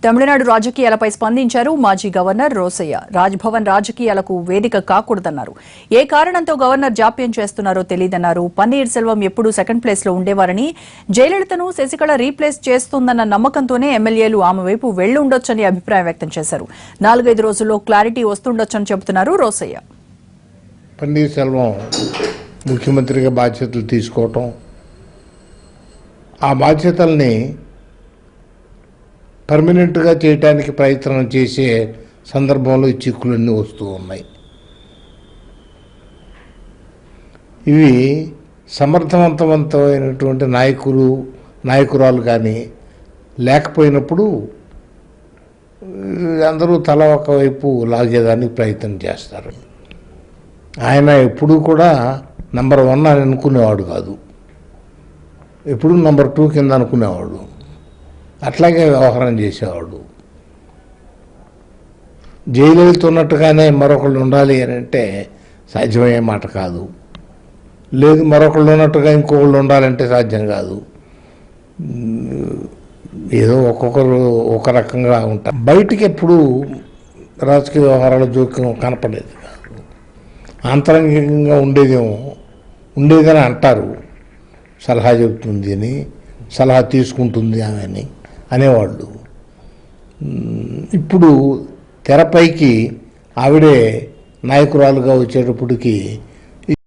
తమిళనాడు రాజకీయాలపై స్పందించారు మాజీ గవర్నర్ రోసయ్య. రాజ్భవన్ రాజకీయాలకు వేదిక కాకూడదన్నారు. ఏ కారణంతో గవర్నర్ జాప్యం చేస్తున్నారో తెలియదన్నారు. పన్నీర్ సెల్వం ఎప్పుడూ సెకండ్ ప్లేస్ లో ఉండేవారని, జయలలితను శశికళ రీప్లేస్ చేస్తుందన్న నమ్మకంతోనే ఎమ్మెల్యేలు ఆమె వైపు వెళ్లి ఉండొచ్చని అభిప్రాయం వ్యక్తం చేశారు. 4-5 రోజుల్లో క్లారిటీ వస్తుండొచ్చని చెబుతున్నారు రోసయ్య. పన్నీర్ సెల్వం ముఖ్యమంత్రిగా బాధ్యతలు తీసుకోవటం, ఆ బాధ్యతల్ని పర్మనెంట్గా చేయడానికి ప్రయత్నం చేసే సందర్భంలో ఈ చిక్కులన్నీ వస్తూ ఉన్నాయి. ఇవి సమర్థవంతమైనటువంటి నాయకురాలు కానీ లేకపోయినప్పుడు అందరూ తల ఒకవైపు లాగేదానికి ప్రయత్నం చేస్తారు. ఆయన ఎప్పుడూ కూడా నంబర్ 1 అని అనుకునేవాడు కాదు, ఎప్పుడు నంబర్ 2 కింద అనుకునేవాడు. అట్లాగే వ్యవహారం చేసేవాడు. జయలలిత ఉన్నట్టుగానే మరొకళ్ళు ఉండాలి అని అంటే సాధ్యమయ్యే మాట కాదు. లేదు మరొకళ్ళు ఉన్నట్టుగా ఇంకొకళ్ళు ఉండాలంటే సాధ్యం కాదు. ఏదో ఒక్కొక్కరు ఒక రకంగా ఉంటారు. బయటికి ఎప్పుడు రాజకీయ వ్యవహారాల జోక్యం కనపడేది కాదు. ఆంతరంగికంగా ఉండేదని అంటారు. సలహా చెబుతుంది అని, సలహా తీసుకుంటుంది ఆమె అని అనేవాళ్ళు. ఇప్పుడు తెరపైకి ఆవిడే నాయకురాలుగా వచ్చేటప్పటికి